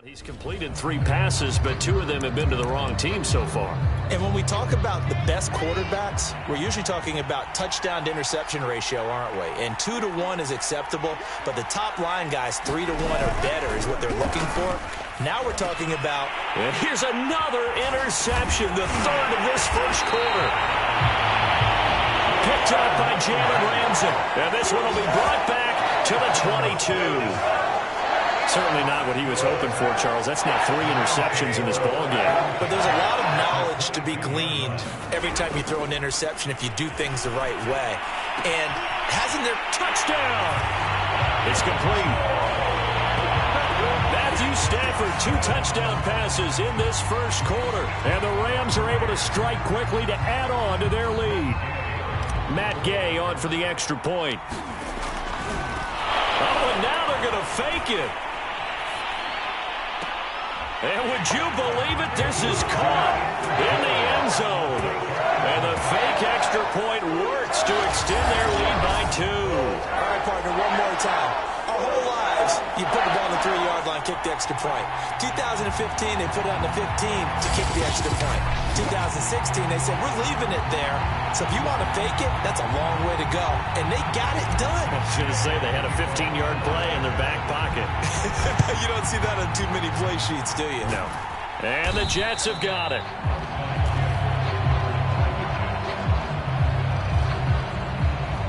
He's completed 3 passes, but 2 of them have been to the wrong team so far. And when we talk about the best quarterbacks, we're usually talking about touchdown to interception ratio, aren't we? And 2 to 1 is acceptable, but the top line guys, 3 to 1 or better is what they're looking for. Now we're talking about... And here's another interception, the 3rd of this first quarter. Picked up by Jalen Ramsey. And this one will be brought back to the 22. Certainly not what he was hoping for, Charles. That's now 3 interceptions in this ballgame. But there's a lot of knowledge to be gleaned every time you throw an interception if you do things the right way. And hasn't there... Touchdown! It's complete. Matthew Stafford, 2 touchdown passes in this first quarter. And the Rams are able to strike quickly to add on to their lead. Matt Gay on for the extra point. Oh, and now they're going to fake it. And would you believe it? This is caught in the end zone. And the fake extra point works to extend their lead by 2. All right, partner, one more time. Our whole lives, you put the ball on the 3-yard line, kick the extra point. 2015, they put it on the 15 to kick the extra point. 2016, they said, we're leaving it there. So if you want to fake it, that's a long way to go. And they got it done. I was going to say they had a 15-yard play in their back pocket. You don't see that on too many play sheets, do you? No. And the Jets have got it.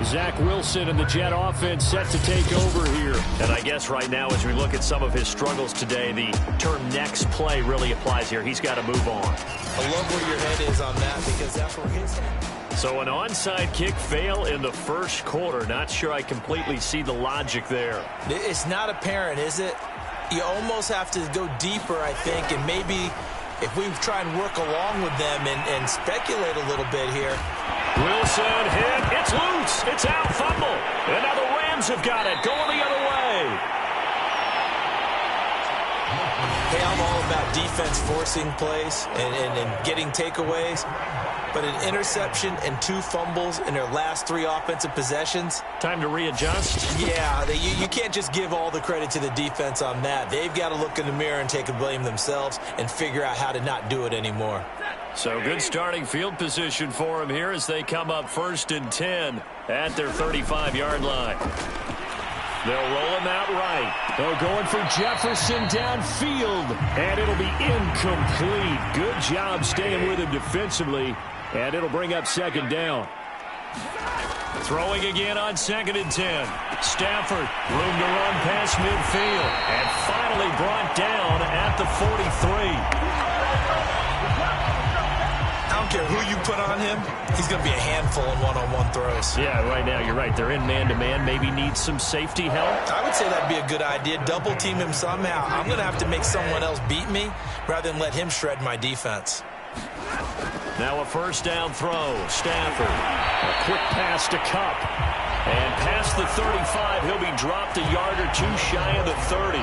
Zach Wilson and the Jet offense set to take over here. And I guess right now as we look at some of his struggles today, the term next play really applies here. He's got to move on. I love where your head is on that because that's where his head is. So an onside kick fail in the first quarter. Not sure I completely see the logic there. It's not apparent, is it? You almost have to go deeper, I think, and maybe if we try and work along with them and speculate a little bit here. Wilson hit. It's loose. It's out. Fumble. And now the Rams have got it. Going the other way. Hey, I'm all about defense forcing plays and getting takeaways. But an interception and 2 fumbles in their last 3 offensive possessions. Time to readjust? Yeah, you can't just give all the credit to the defense on that. They've got to look in the mirror and take the blame themselves and figure out how to not do it anymore. So good starting field position for them here as they come up 1st and 10 at their 35-yard line. They'll roll him out right. They're going for Jefferson downfield. And it'll be incomplete. Good job staying with him defensively. And it'll bring up 2nd down. Throwing again on 2nd and 10. Stafford, room to run past midfield. And finally brought down at the 43. I don't care who you put on him, he's going to be a handful in one-on-one throws. Yeah, right now you're right. They're in man-to-man. Maybe needs some safety help. I would say that'd be a good idea. Double team him somehow. I'm going to have to make someone else beat me rather than let him shred my defense. Now a 1st down throw. Stafford. A quick pass to Cup. And past the 35, he'll be dropped a yard or 2 shy of the 30.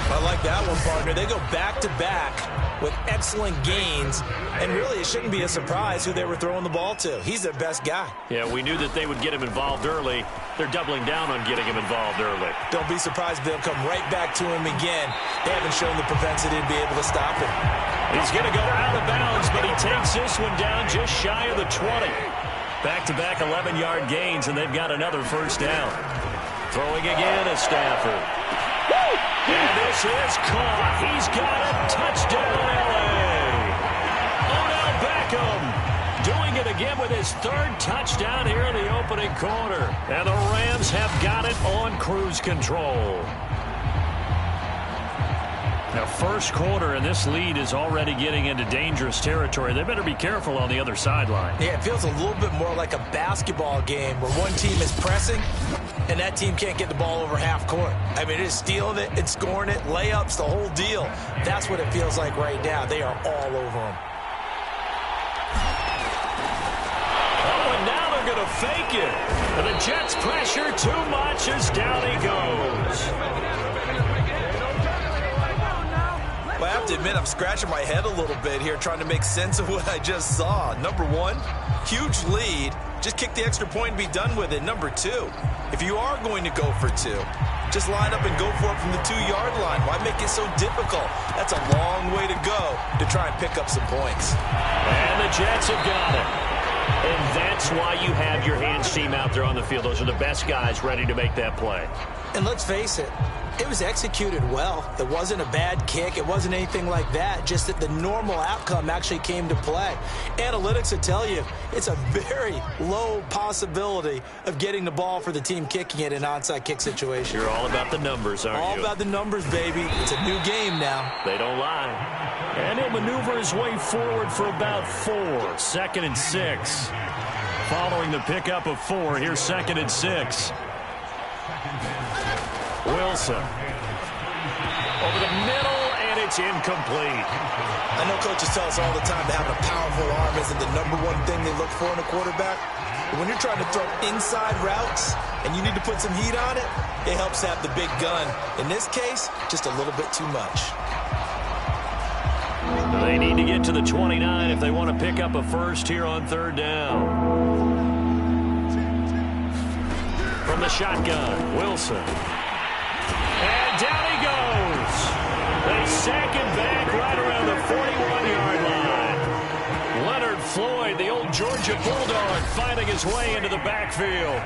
I like that one, partner. They go back-to-back with excellent gains, and really it shouldn't be a surprise who they were throwing the ball to. He's their best guy. Yeah, we knew that they would get him involved early. They're doubling down on getting him involved early. Don't be surprised if they'll come right back to him again. They haven't shown the propensity to be able to stop him. He's going to go out of bounds, but he takes this one down just shy of the 20. Back-to-back 11-yard gains, and they've got another 1st down. Throwing again is Stafford. And this is caught. He's got a touchdown, L.A. Odell Beckham doing it again with his 3rd touchdown here in the opening quarter. And the Rams have got it on cruise control. Now, first quarter, and this lead is already getting into dangerous territory. They better be careful on the other sideline. Yeah, it feels a little bit more like a basketball game where one team is pressing and that team can't get the ball over half court. I mean, it is stealing it and scoring it, layups, the whole deal. That's what it feels like right now. They are all over them. Oh, and now they're going to fake it. And the Jets pressure too much as down he goes. Well, I have to admit, I'm scratching my head a little bit here trying to make sense of what I just saw. Number 1, huge lead. Just kick the extra point and be done with it. Number 2, If you are going to go for two, just line up and go for it from the 2-yard line. Why make it so difficult? That's a long way to go to try and pick up some points. And the Jets have got it. And that's why you have your hands team out there on the field. Those are the best guys ready to make that play. And let's face it, it was executed well. It wasn't a bad kick. It wasn't anything like that. Just that the normal outcome actually came to play. Analytics will tell you it's a very low possibility of getting the ball for the team kicking it in an onside kick situation. You're all about the numbers, aren't you? All about the numbers, baby. It's a new game now. They don't lie. And he'll maneuver his way forward for about 4. 2nd and 6. Following the pickup of 4, here's 2nd and 6. Wilson. Over the middle, and it's incomplete. I know coaches tell us all the time that having a powerful arm isn't the #1 thing they look for in a quarterback. But when you're trying to throw inside routes and you need to put some heat on it, it helps have the big gun. In this case, just a little bit too much. They need to get to the 29 if they want to pick up a first here on 3rd down. From the shotgun, Wilson. And down he goes. They sack him back right around the 41-yard line. Leonard Floyd, the old Georgia Bulldog, finding his way into the backfield.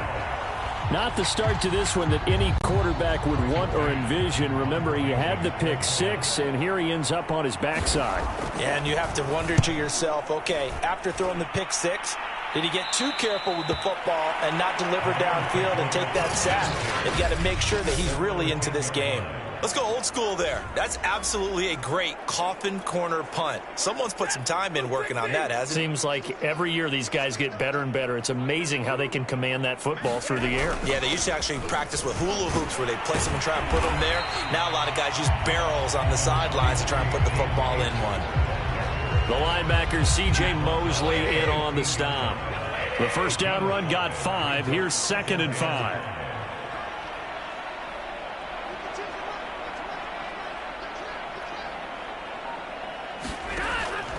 Not the start to this one that any quarterback would want or envision. Remember, he had the pick 6, and here he ends up on his backside. Yeah, and you have to wonder to yourself, okay, after throwing the pick 6, did he get too careful with the football and not deliver downfield and take that sack? They've got to make sure that he's really into this game. Let's go old school there. That's absolutely a great coffin corner punt. Someone's put some time in working on that, hasn't it? Seems like every year these guys get better and better. It's amazing how they can command that football through the air. Yeah, they used to actually practice with hula hoops where they place them and try and put them there. Now a lot of guys use barrels on the sidelines to try and put the football in one. The linebacker C.J. Mosley in on the stop. The first down run got 5. Here's 2nd and 5.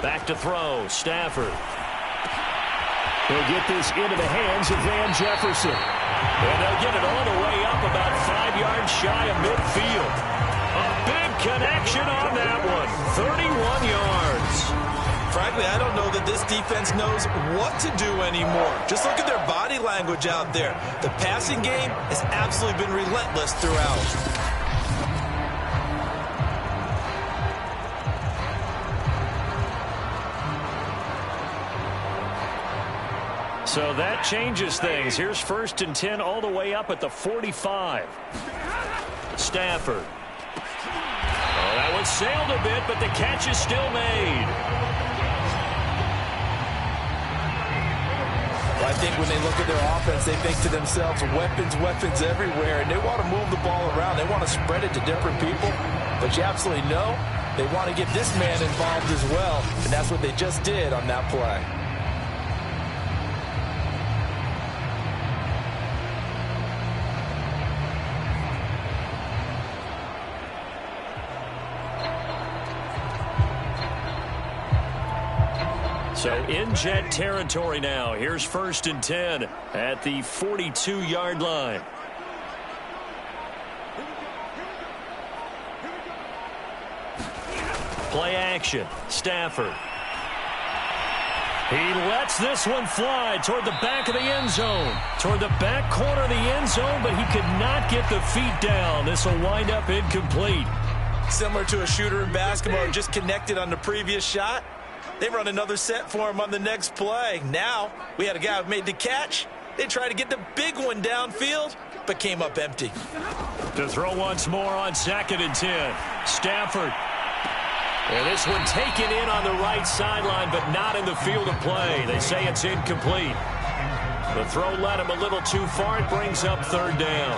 Back to throw, Stafford. He'll get this into the hands of Van Jefferson. And they'll get it all the way up about 5 yards shy of midfield. A big connection on that one. 31 yards. Frankly, I don't know that this defense knows what to do anymore. Just look at their body language out there. The passing game has absolutely been relentless throughout. So that changes things. Here's 1st and 10 all the way up at the 45. Stafford. Oh, that one sailed a bit, but the catch is still made. Well, I think when they look at their offense, they think to themselves, weapons, weapons everywhere, and they want to move the ball around. They want to spread it to different people, but you absolutely know they want to get this man involved as well, and that's what they just did on that play. So in Jet territory now. Here's 1st and 10 at the 42-yard line. Play action. Stafford. He lets this one fly toward the back of the end zone. Toward the back corner of the end zone, but he could not get the feet down. This will wind up incomplete. Similar to a shooter in basketball who just connected on the previous shot. They run another set for him on the next play. Now, we had a guy who made the catch. They tried to get the big one downfield, but came up empty. To throw once more on 2nd and 10. Stafford. And this one taken in on the right sideline, but not in the field of play. They say it's incomplete. The throw led him a little too far. It brings up 3rd down.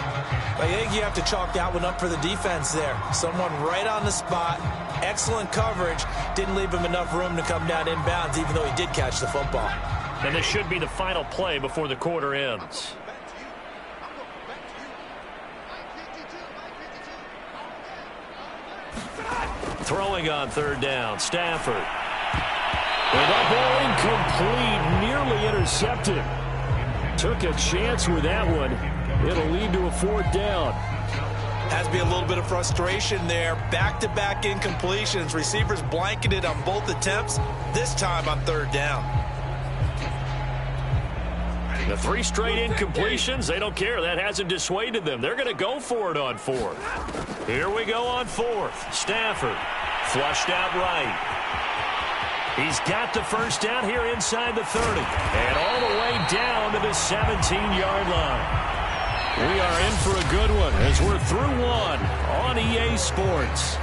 I think you have to chalk that one up for the defense there. Someone right on the spot. Excellent coverage. Didn't leave him enough room to come down inbounds, even though he did catch the football. And this should be the final play before the quarter ends. Throwing on 3rd down. Stafford. And that ball incomplete. Nearly intercepted. Took a chance with that one. It'll lead to a 4th down. Has to be a little bit of frustration there. Back-to-back incompletions. Receivers blanketed on both attempts, this time on 3rd down. The 3 straight incompletions, they don't care. That hasn't dissuaded them. They're going to go for it on 4th. Here we go on 4th. Stafford flushed out right. He's got the 1st down here inside the 30. And all the way down to the 17-yard line. We are in for a good one as we're through 1 on EA Sports.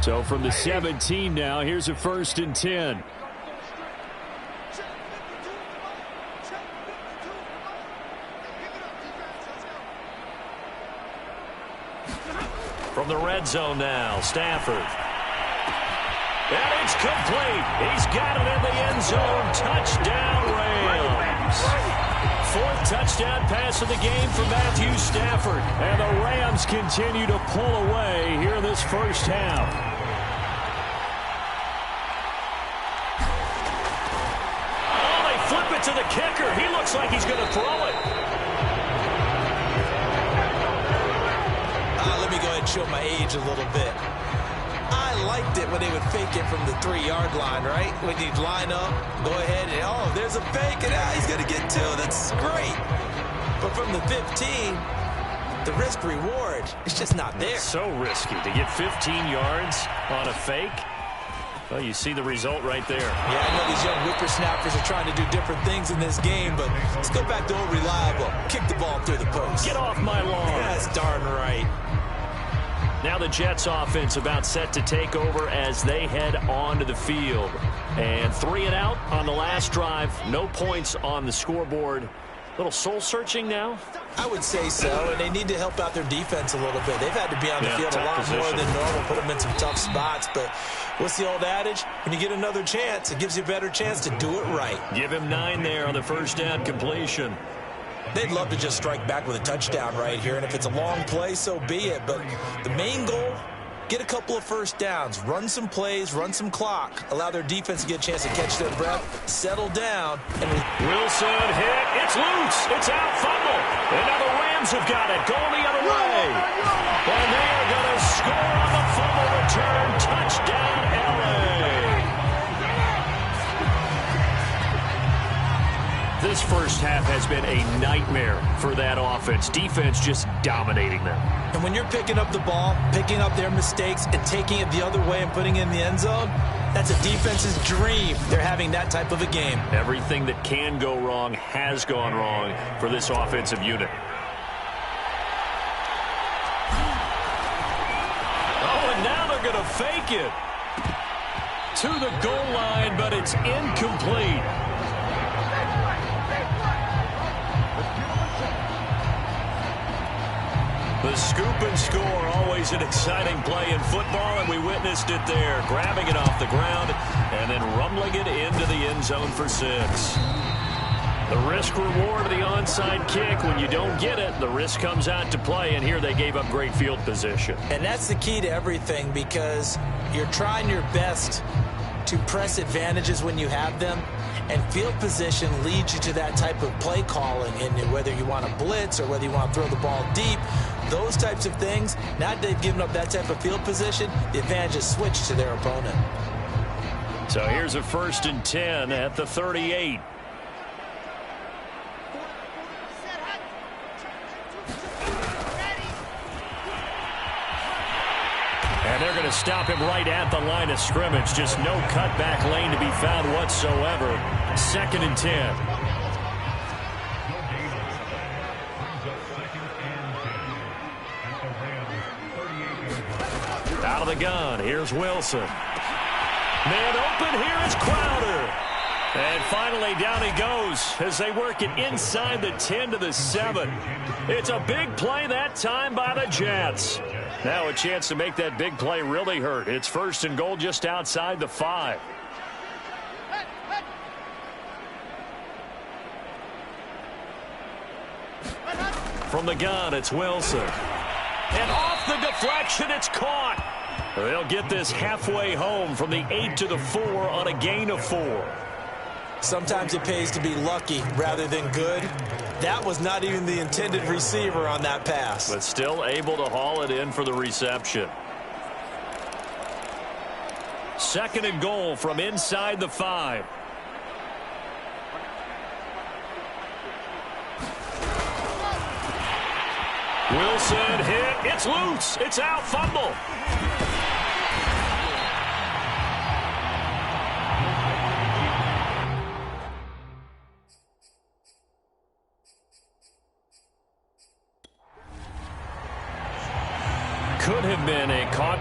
So from the 17 now, here's a 1st and 10. From the red zone now, Stafford. And it's complete. He's got it in the end zone. Touchdown, Rams. 4th touchdown pass of the game for Matthew Stafford. And the Rams continue to pull away here in this 1st half. Oh, they flip it to the kicker. He looks like he's going to throw it. Let me go ahead and show my age a little bit. I liked it when they would fake it from the 3-yard line, right? When you'd line up, go ahead, and oh, there's a fake, and he's going to get 2. That's great. But from the 15, the risk-reward is just not there. It's so risky to get 15 yards on a fake. Well, you see the result right there. Yeah, I know these young whippersnappers are trying to do different things in this game, but let's go back to old reliable. Kick the ball through the post. Get off my lawn. That's darn right. Now the Jets offense about set to take over as they head onto the field. And 3 and out on the last drive. No points on the scoreboard. A little soul-searching now? I would say so, and they need to help out their defense a little bit. They've had to be on the field a lot more than normal, put them in some tough spots. But what's the old adage? When you get another chance, it gives you a better chance to do it right. Give him 9 there on the 1st down completion. They'd love to just strike back with a touchdown right here, and if it's a long play, so be it. But the main goal, get a couple of 1st downs, run some plays, run some clock, allow their defense to get a chance to catch their breath, settle down. And Wilson hit. It's loose. It's out. Fumble. And now the Rams have got it. Going the other way. And they are going to score on the fumble return. Touchdown, L.A. This 1st half has been a nightmare for that offense. Defense just dominating them. And when you're picking up the ball, picking up their mistakes, and taking it the other way and putting it in the end zone, that's a defense's dream. They're having that type of a game. Everything that can go wrong has gone wrong for this offensive unit. Oh, and now they're going to fake it to the goal line, but it's incomplete. The scoop and score, always an exciting play in football, and we witnessed it there. Grabbing it off the ground and then rumbling it into the end zone for 6. The risk-reward of the onside kick, when you don't get it, the risk comes out to play, and here they gave up great field position. And that's the key to everything, because you're trying your best to press advantages when you have them, and field position leads you to that type of play calling, and whether you want to blitz or whether you want to throw the ball deep, those types of things. Now that they've given up that type of field position, the advantage is switched to their opponent. So here's a 1st and 10 at the 38. And they're going to stop him right at the line of scrimmage. Just no cutback lane to be found whatsoever. 2nd and 10. Out of the gun. Here's Wilson. Man open. Here is Crowder. And finally down he goes as they work it inside the 10 to the 7. It's a big play that time by the Jets. Now a chance to make that big play really hurt. It's 1st and goal just outside the 5. From the gun, it's Wilson. And off the deflection, it's caught. They'll get this halfway home from the 8 to the 4 on a gain of 4. Sometimes it pays to be lucky rather than good. That was not even the intended receiver on that pass. But still able to haul it in for the reception. 2nd and goal from inside the 5. Wilson hit. It's loose. It's out. Fumble. Could have been a caught.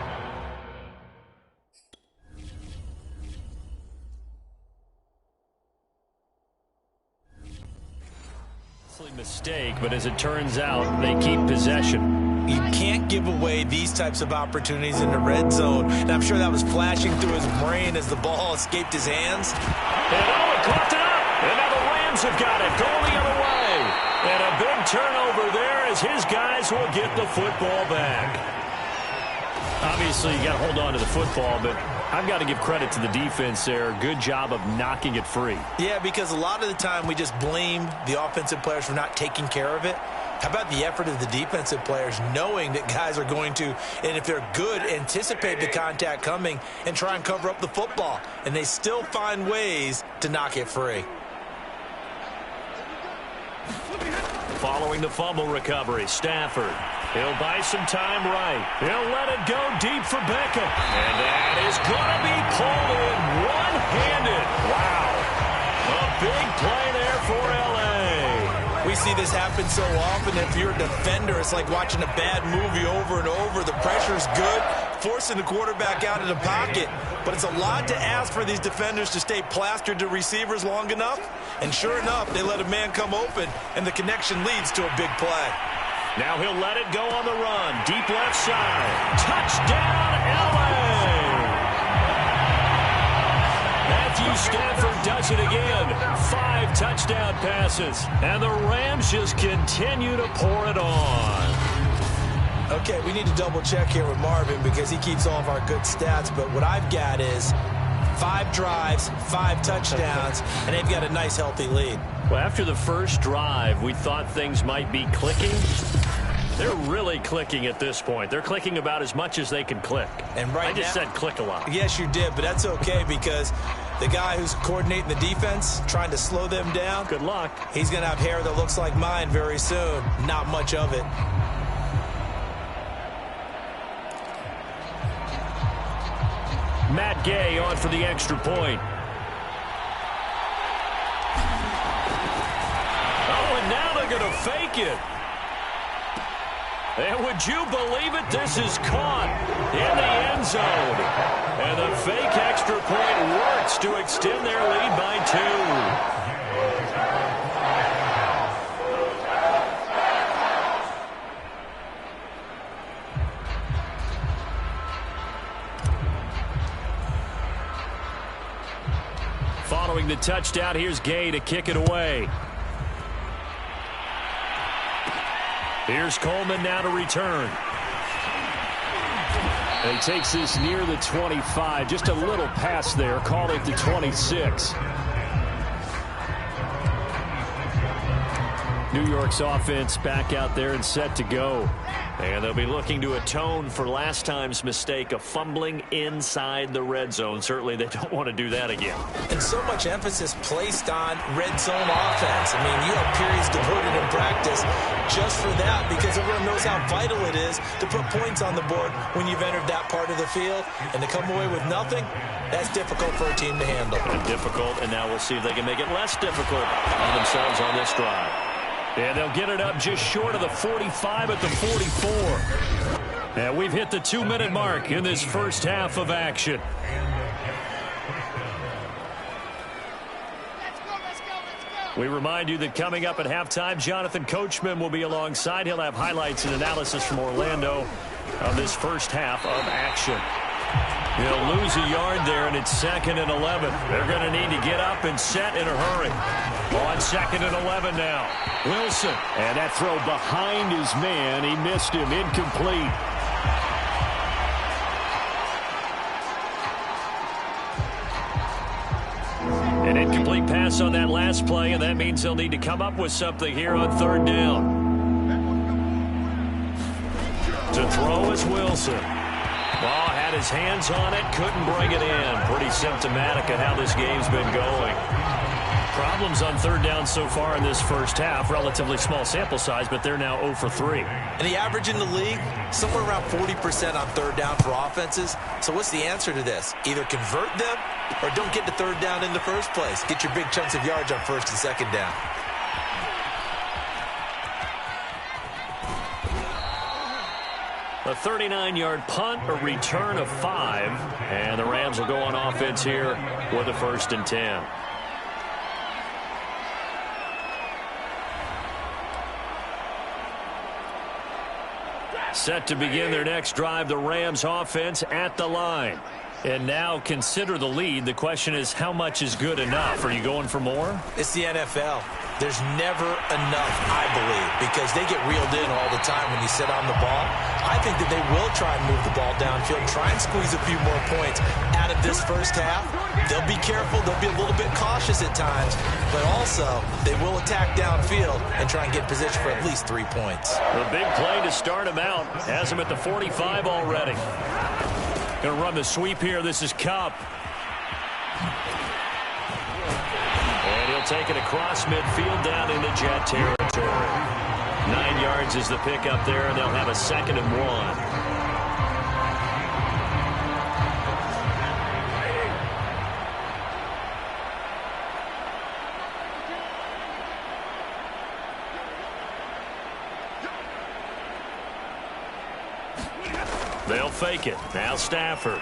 Mistake, but as it turns out, they keep possession. You can't give away these types of opportunities in the red zone. And I'm sure that was flashing through his brain as the ball escaped his hands. And it caught it up. And now the Rams have got it going the other way. And a big turnover there as his guys will get the football back. Obviously, you got to hold on to the football, but I've got to give credit to the defense there. Good job of knocking it free. Yeah, because a lot of the time we just blame the offensive players for not taking care of it. How about the effort of the defensive players knowing that guys are going to, and if they're good, anticipate the contact coming and try and cover up the football. And they still find ways to knock it free. Following the fumble recovery, Stafford. He'll buy some time right. He'll let it go deep for Beckham. And that is going to be pulled in one-handed. Wow. A big play there for L.A. We see this happen so often. If you're a defender, it's like watching a bad movie over and over. The pressure's good, forcing the quarterback out of the pocket. But it's a lot to ask for these defenders to stay plastered to receivers long enough. And sure enough, they let a man come open, and the connection leads to a big play. Now he'll let it go on the run. Deep left side. Touchdown, L.A. Matthew Stafford does it again. 5 touchdown passes. And the Rams just continue to pour it on. Okay, we need to double check here with Marvin because he keeps all of our good stats. But what I've got is 5 drives, 5 touchdowns, and they've got a nice, healthy lead. Well, after the first drive, we thought things might be clicking. They're really clicking at this point. They're clicking about as much as they can click. And right I just said click a lot. Yes, you did, but that's okay because the guy who's coordinating the defense, trying to slow them down. Good luck. He's going to have hair that looks like mine very soon. Not much of it. Matt Gay on for the extra point. Oh, and now they're going to fake it. And would you believe it? This is caught in the end zone. And the fake extra point works to extend their lead by 2. Following the touchdown, here's Gay to kick it away. Here's Coleman now to return. And he takes this near the 25. Just a little pass there. Call it the 26. New York's offense back out there and set to go. And they'll be looking to atone for last time's mistake of fumbling inside the red zone. Certainly they don't want to do that again. And so much emphasis placed on red zone offense. I mean, you have periods devoted in practice just for that because everyone knows how vital it is to put points on the board when you've entered that part of the field. And to come away with nothing, that's difficult for a team to handle. And difficult, and now we'll see if they can make it less difficult on themselves on this drive. And they'll get it up just short of the 45 at the 44. And we've hit the 2-minute mark in this first half of action. We remind you that coming up at halftime, Jonathan Coachman will be alongside. He'll have highlights and analysis from Orlando of this first half of action. He'll lose a yard there, and it's 2nd and 11. They're going to need to get up and set in a hurry. On 2nd and 11 now. Wilson. And that throw behind his man. He missed him. Incomplete. An incomplete pass on that last play, and that means they'll need to come up with something here on 3rd down. To throw is Wilson. Ball had his hands on it, couldn't bring it in. Pretty symptomatic of how this game's been going. Problems on 3rd down so far in this first half. Relatively small sample size, but they're now 0 for 3. And the average in the league, somewhere around 40% on 3rd down for offenses. So what's the answer to this? Either convert them or don't get to 3rd down in the first place. Get your big chunks of yards on 1st and 2nd down. A 39-yard punt, a return of 5, and the Rams will go on offense here with a 1st and 10. Set to begin their next drive, the Rams offense at the line. And now consider the lead. The question is, how much is good enough? Are you going for more? It's the NFL. There's never enough, I believe, because they get reeled in all the time when you sit on the ball. I think that they will try and move the ball downfield, try and squeeze a few more points out of this first half. They'll be careful. They'll be a little bit cautious at times, but also they will attack downfield and try and get position for at least 3 points. The big play to start him out has him at the 45 already. Going to run the sweep here. This is Cup. And he'll take it across midfield down into Jet territory. 9 yards is the pickup there, and they'll have a 2nd and 1. They'll fake it. Now Stafford.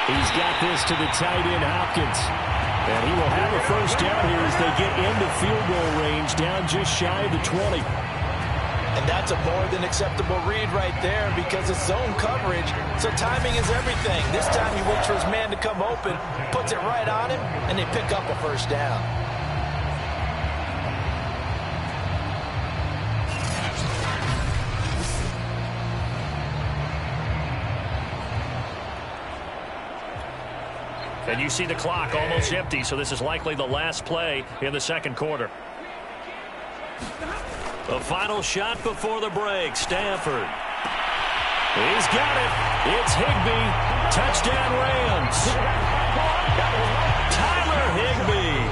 He's got this to the tight end, Hopkins. And he will have a 1st down here as they get into field goal range, down just shy of the 20. And that's a more than acceptable read right there because it's zone coverage, so timing is everything. This time he waits for his man to come open, puts it right on him, and they pick up a 1st down. And you see the clock almost empty, so this is likely the last play in the 2nd quarter. The final shot before the break. Stafford. He's got it. It's Higbee. Touchdown Rams. Tyler Higbee.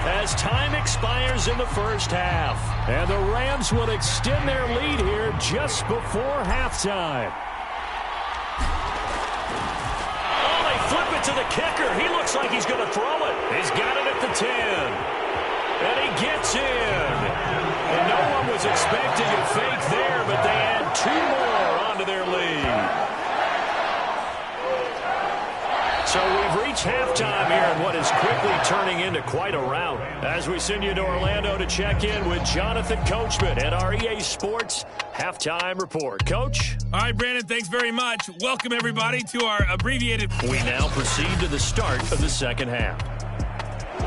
As time expires in the first half. And the Rams will extend their lead here just before halftime. Flip it to the kicker. He looks like he's going to throw it. He's got it at the 10. And he gets in. And no one was expecting a fake there, but they add 2 more onto their lead. So we've reached halftime here in what is quickly turning into quite a rout. As we send you to Orlando to check in with Jonathan Coachman at our EA Sports Halftime Report. Coach? All right, Brandon, thanks very much. Welcome, everybody, to our abbreviated... We now proceed to the start of the 2nd half. The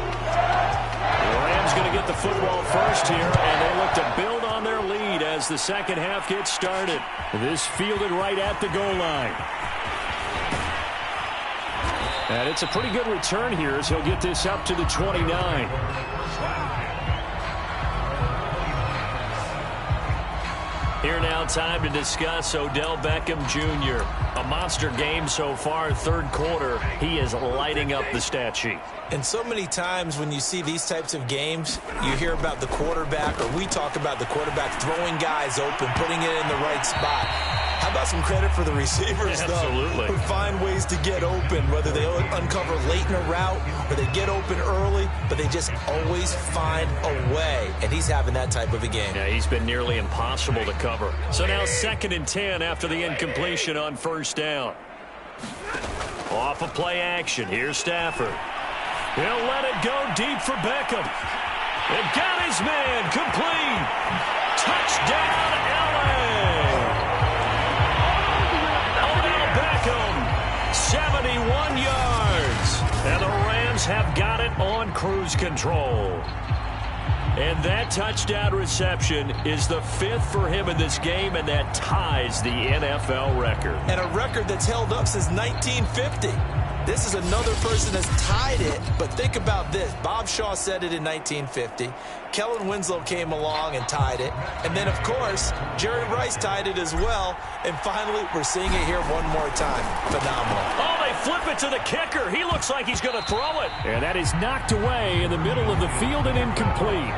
Rams going to get the football first here, and they look to build on their lead as the 2nd half gets started. This fielded right at the goal line. And it's a pretty good return here as he'll get this up to the 29. Here now, time to discuss Odell Beckham Jr. A monster game so far, 3rd quarter. He is lighting up the stat sheet. And so many times when you see these types of games, you hear about the quarterback, or we talk about the quarterback throwing guys open, putting it in the right spot. How about some credit for the receivers, Absolutely. though, who find ways to get open, whether they uncover late in a route or they get open early, but they just always find a way. And he's having that type of a game. Yeah, he's been nearly impossible to cover. So now 2nd and 10 after the incompletion on 1st down. Off of play action. Here's Stafford. He'll let it go deep for Beckham. It got his man complete. Touchdown, L.A. Odell Beckham yards. And the Rams have got it on cruise control. And that touchdown reception is the 5th for him in this game, and that ties the NFL record. And a record that's held up since 1950. This is another person that's tied it, but think about this. Bob Shaw said it in 1950. Kellen Winslow came along and tied it. And then, of course, Jerry Rice tied it as well. And finally, we're seeing it here one more time. Phenomenal. Oh, they flip it to the kicker. He looks like he's going to throw it. And that is knocked away in the middle of the field and incomplete.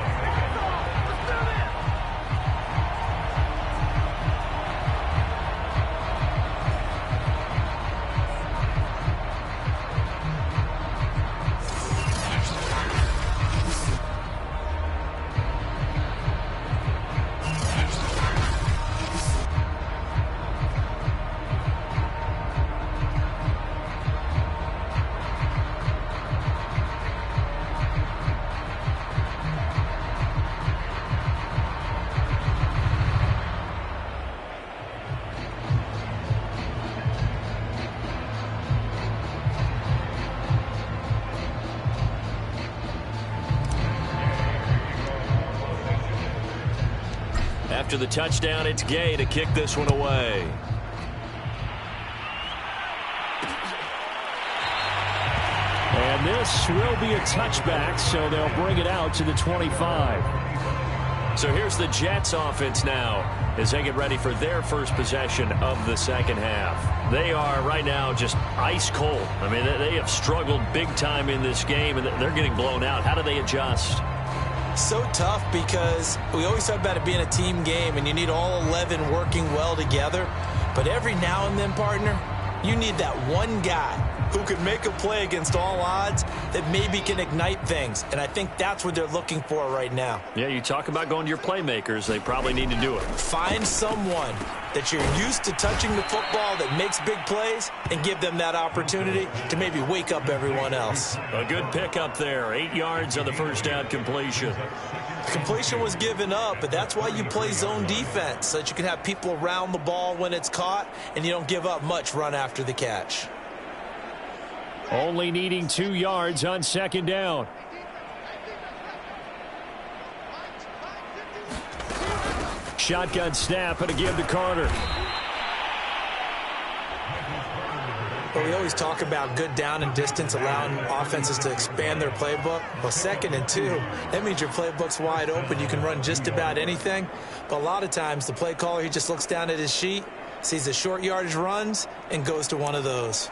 After the touchdown, it's Gay to kick this one away. And this will be a touchback, so they'll bring it out to the 25. So here's the Jets offense now as they get ready for their first possession of the second half. They are right now just ice cold. I mean, they have struggled big time in this game, and they're getting blown out. How do they adjust? So tough because we always talk about it being a team game and you need all 11 working well together. But every now and then, partner, you need that one guy who can make a play against all odds that maybe can ignite things. And I think that's what they're looking for right now. Yeah, you talk about going to your playmakers. They probably need to do it. Find someone that you're used to touching the football that makes big plays and give them that opportunity to maybe wake up everyone else. A good pickup there. 8 yards on the first down completion. Completion was given up, but that's why you play zone defense, so that you can have people around the ball when it's caught and you don't give up much run after the catch. Only needing 2 yards on second down. Shotgun snap and a give to Carter. But we always talk about good down and distance, allowing offenses to expand their playbook. Well, 2nd and 2, that means your playbook's wide open. You can run just about anything. But a lot of times, the play caller, he just looks down at his sheet, sees the short yardage runs, and goes to one of those.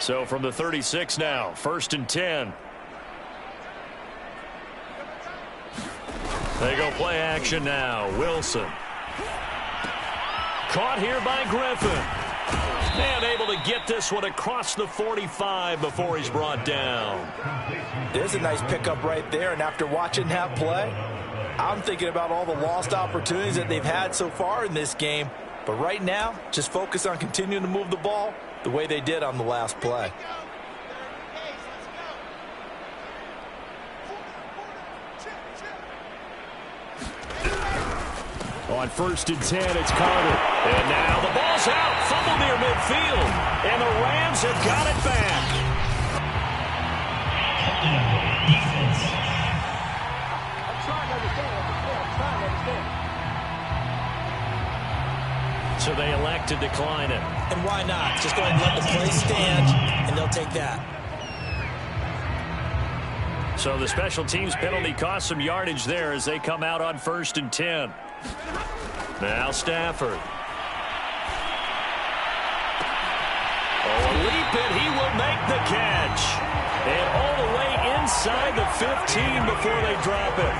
So from the 36 now, 1st and 10. They go play action now. Wilson. Caught here by Griffin. And able to get this one across the 45 before he's brought down. There's a nice pickup right there, and after watching that play, I'm thinking about all the lost opportunities that they've had so far in this game. But right now, just focus on continuing to move the ball the way they did on the last play. On 1st and 10, it's Carter. And now the ball's out. Fumble near midfield. And the Rams have got it back. So they elect to decline it. And why not? Just go ahead and let the play stand, and they'll take that. So the special teams penalty cost some yardage there as they come out on 1st and 10. Now Stafford. Oh, a leap it. He will make the catch. And all the way inside the 15 before they drop it.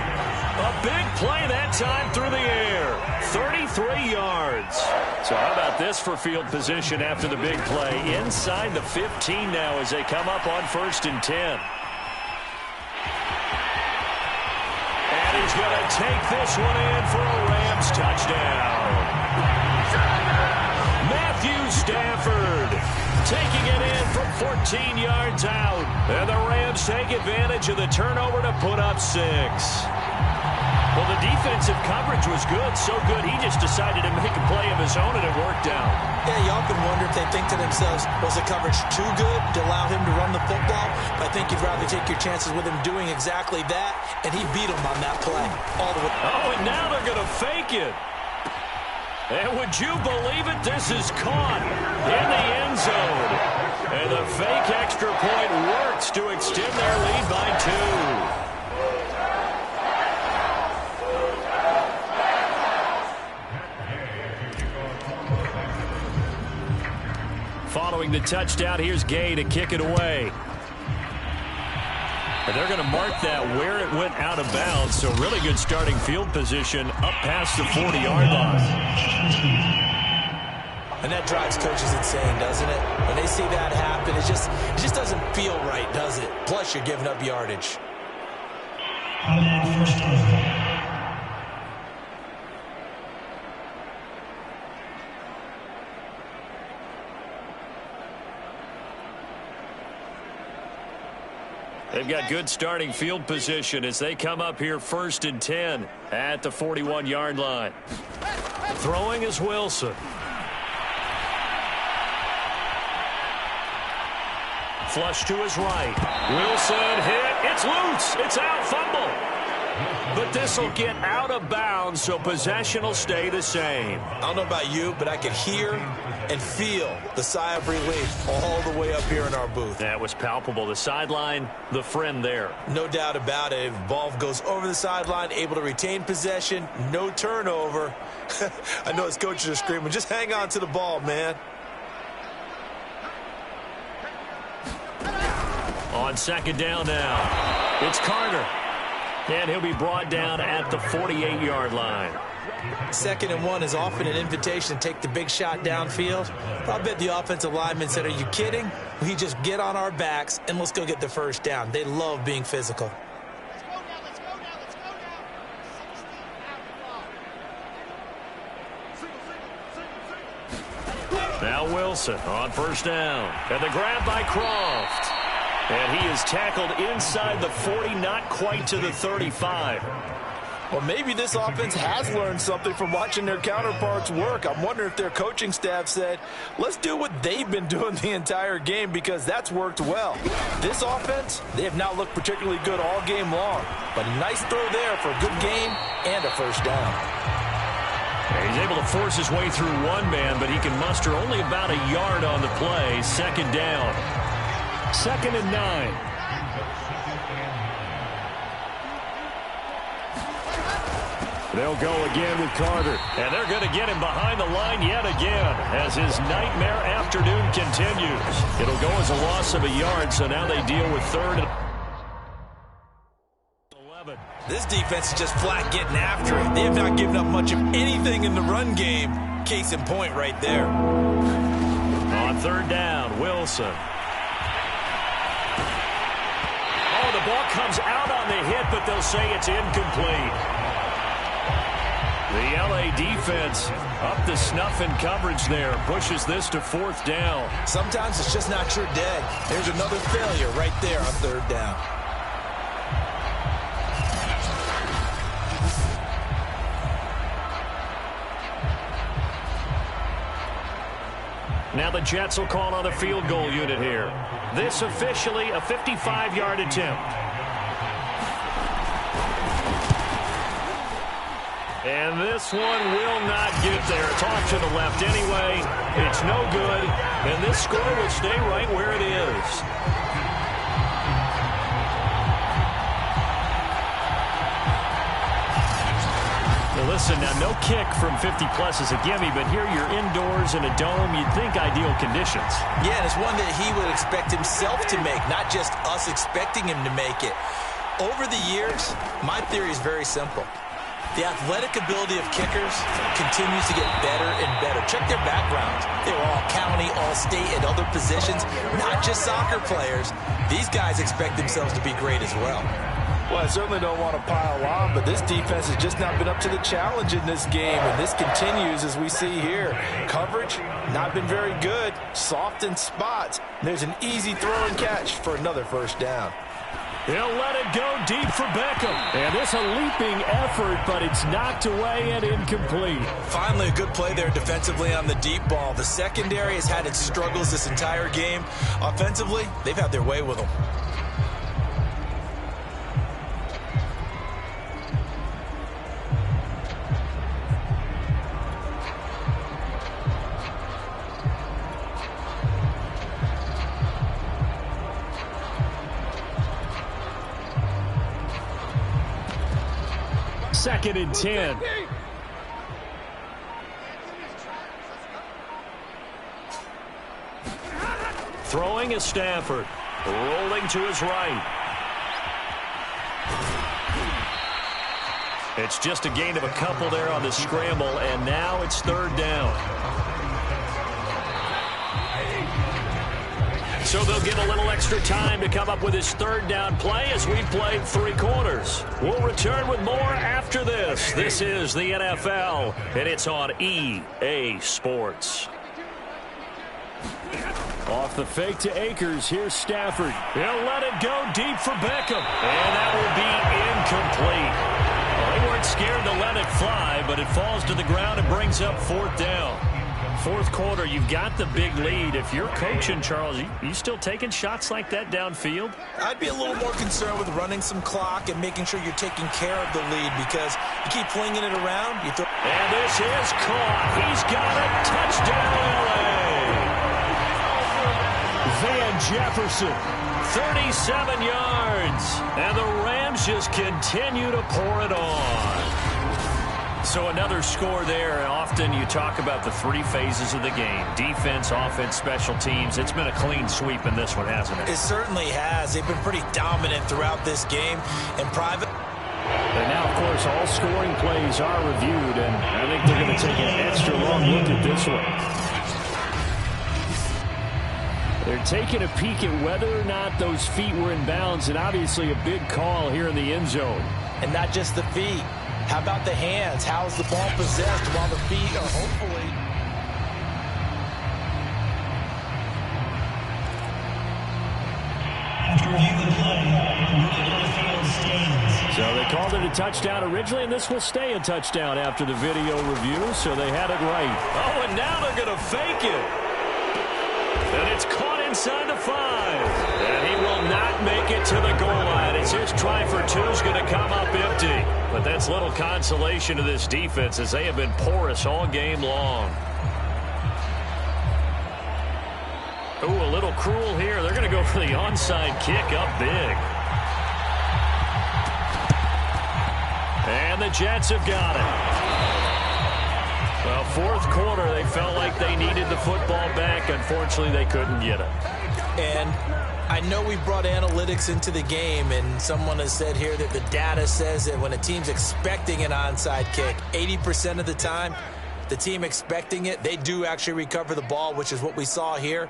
A big play that time through the air. 33 yards. So how about this for field position after the big play? Inside the 15 now as they come up on 1st and 10. He's going to take this one in for a Rams touchdown. Matthew Stafford taking it in from 14 yards out. And the Rams take advantage of the turnover to put up 6. Well, the defensive coverage was good, so good he just decided to make a play of his own, and it worked out. Yeah, you often wonder if they think to themselves, was the coverage too good to allow him to run the football? But I think you'd rather take your chances with him doing exactly that, and he beat him on that play all the way. Oh, and now they're going to fake it. And would you believe it? This is caught in the end zone. And the fake extra point works to extend their lead by 2. Following the touchdown, here's Gay to kick it away. And they're going to mark that where it went out of bounds. So really good starting field position up past the 40-yard line. And that drives coaches insane, doesn't it? When they see that happen, it just doesn't feel right, does it? Plus, you're giving up yardage. They've got good starting field position as they come up here 1st and 10 at the 41-yard line. Throwing is Wilson. Flush to his right. Wilson hit. It's loose. It's out. Fumble. But this will get out of bounds, so possession will stay the same. I don't know about you, but I could hear and feel the sigh of relief all the way up here in our booth. That was palpable. The sideline, the friend there. No doubt about it. Ball goes over the sideline, able to retain possession, no turnover. I know his coaches are screaming, just hang on to the ball, man. On 2nd down now, it's Carter. And he'll be brought down at the 48-yard line. 2nd and 1 is often an invitation to take the big shot downfield. I bet the offensive lineman said, are you kidding? We just get on our backs and let's go get the first down. They love being physical. Now Wilson on 1st down. And the grab by Croft. And he is tackled inside the 40, not quite to the 35. Well, maybe this offense has learned something from watching their counterparts work. I'm wondering if their coaching staff said, let's do what they've been doing the entire game because that's worked well. This offense, they have not looked particularly good all game long. But a nice throw there for a good gain and a first down. He's able to force his way through one man, but he can muster only about a yard on the play. 2nd down. 2nd and 9. They'll go again with Carter. And they're going to get him behind the line yet again as his nightmare afternoon continues. It'll go as a loss of a yard, so now they deal with 3rd and 11. This defense is just flat getting after it. They have not given up much of anything in the run game. Case in point right there. On 3rd down, Wilson. Oh, the ball comes out on the hit, but they'll say it's incomplete. The LA defense up to snuff in coverage there. Pushes this to 4th down. Sometimes it's just not your day. There's another failure right there on 3rd down. Now the Jets will call on a field goal unit here. This officially a 55-yard attempt. And this one will not get there. It's off to the left anyway. It's no good. And this score will stay right where it is. Now listen, now no kick from 50-plus is a gimme, but here you're indoors in a dome. You'd think ideal conditions. Yeah, and it's one that he would expect himself to make, not just us expecting him to make it. Over the years, my theory is very simple. The athletic ability of kickers continues to get better and better. Check their backgrounds. They were all county, all state, and other positions, not just soccer players. These guys expect themselves to be great as well. Well, I certainly don't want to pile on, but this defense has just not been up to the challenge in this game, and this continues as we see here. Coverage, not been very good, soft in spots. There's an easy throw and catch for another first down. He'll let it go deep for Beckham. And this a leaping effort, but it's knocked away and incomplete. Finally, a good play there defensively on the deep ball. The secondary has had its struggles this entire game. Offensively, they've had their way with them. Second and 10. Throwing is Stafford. Rolling to his right. It's just a gain of a couple there on the scramble, and now it's third down. So they'll get a little extra time to come up with his third down play as we played 3 quarters. We'll return with more after this. This is the NFL, and it's on EA Sports. Off the fake to Akers. Here's Stafford. He'll let it go deep for Beckham. And that will be incomplete. Well, they weren't scared to let it fly, but it falls to the ground and brings up fourth down. Fourth quarter, you've got the big lead. If you're coaching, Charles, you still taking shots like that downfield? I'd be a little more concerned with running some clock and making sure you're taking care of the lead, because you keep flinging it around. And this is caught. He's got it. Touchdown, L.A. Van Jefferson, 37 yards. And the Rams just continue to pour it on. So another score there, and often you talk about the 3 phases of the game. Defense, offense, special teams. It's been a clean sweep in this one, hasn't it? It certainly has. They've been pretty dominant throughout this game. And private. And now, of course, all scoring plays are reviewed, and I think they're going to take an extra long look at this one. They're taking a peek at whether or not those feet were in bounds, and obviously a big call here in the end zone. And not just the feet. How about the hands? How's the ball possessed while the feet are hopefully... So they called it a touchdown originally, and this will stay a touchdown after the video review, so they had it right. Oh, and now they're going to fake it. And it's caught inside the 5. And he will not make it to the goal line. It's his try for 2 is going to come up empty. But that's little consolation to this defense, as they have been porous all game long. Ooh, a little cruel here. They're going to go for the onside kick up big. And the Jets have got it. Well, fourth quarter, they felt like they needed the football back. Unfortunately, they couldn't get it. And I know we brought analytics into the game, and someone has said here that the data says that when a team's expecting an onside kick, 80% of the time, the team expecting it, they do actually recover the ball, which is what we saw here.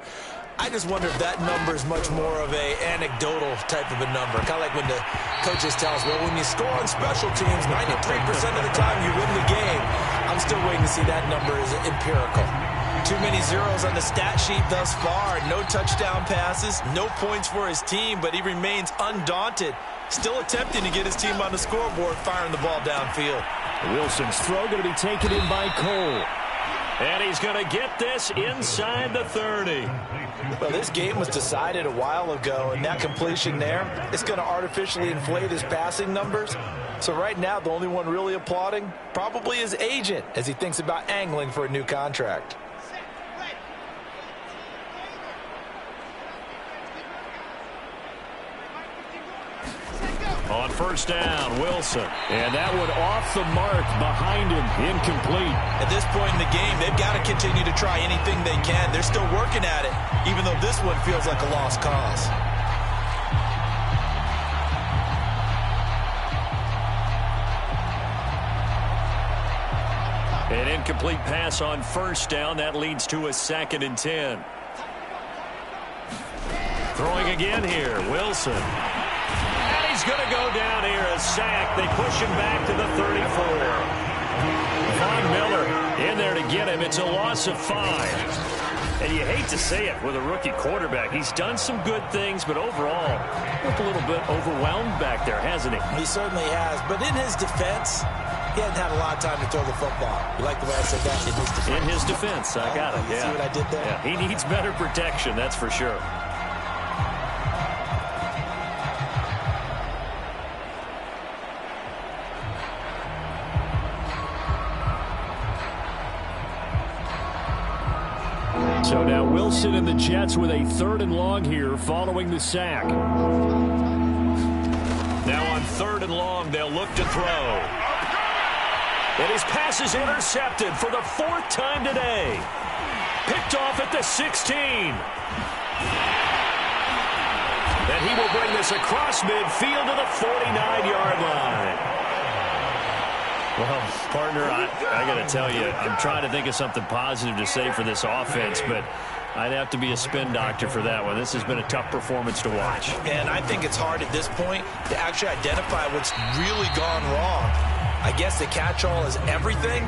I just wonder if that number is much more of a anecdotal type of a number. Kind of like when the coaches tell us, well, when you score on special teams, 93% of the time you win the game. I'm still waiting to see that number is empirical. Too many zeros on the stat sheet thus far. No touchdown passes, no points for his team, but he remains undaunted. Still attempting to get his team on the scoreboard, firing the ball downfield. Wilson's throw going to be taken in by Cole. And he's going to get this inside the 30. Well, this game was decided a while ago, and that completion there, it's going to artificially inflate his passing numbers. So right now, the only one really applauding probably his agent as he thinks about angling for a new contract. On first down, Wilson. And that one off the mark behind him, incomplete. At this point in the game, they've got to continue to try anything they can. They're still working at it, even though this one feels like a lost cause. An incomplete pass on first down. That leads to a 2nd and 10. Throwing again here, Wilson. He's going to go down here, a sack. They push him back to the 34. Von Miller in there to get him. It's a loss of 5. And you hate to say it with a rookie quarterback. He's done some good things, but overall, Looked a little bit overwhelmed back there, hasn't he? He certainly has. But in his defense, he hasn't had a lot of time to throw the football. You like the way I said that? In his defense. In his defense. I got it. You see what I did there? Yeah, he needs better protection, that's for sure. So now Wilson and the Jets with a 3rd and long here following the sack. Now on 3rd and long, they'll look to throw. And his pass is intercepted for the 4th time today. Picked off at the 16. And he will bring this across midfield to the 49-yard line. Well, partner, I got to tell you, I'm trying to think of something positive to say for this offense, but I'd have to be a spin doctor for that one. This has been a tough performance to watch. And I think it's hard at this point to actually identify what's really gone wrong. I guess the catch-all is everything.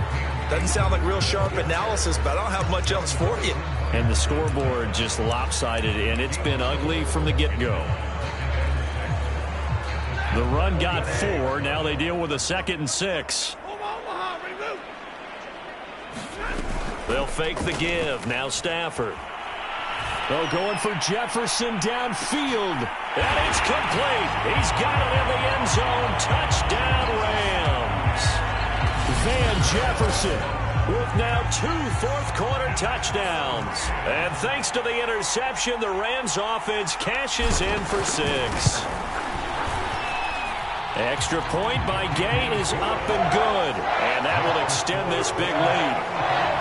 Doesn't sound like real sharp analysis, but I don't have much else for you. And the scoreboard just lopsided, and it's been ugly from the get-go. The run got 4. Now they deal with a 2nd and 6. They'll fake the give. Now Stafford. They're going for Jefferson downfield. And it's complete. He's got it in the end zone. Touchdown, Rams. Van Jefferson with now 2 fourth-quarter touchdowns. And thanks to the interception, the Rams offense cashes in for 6. Extra point by Gay is up and good. And that will extend this big lead.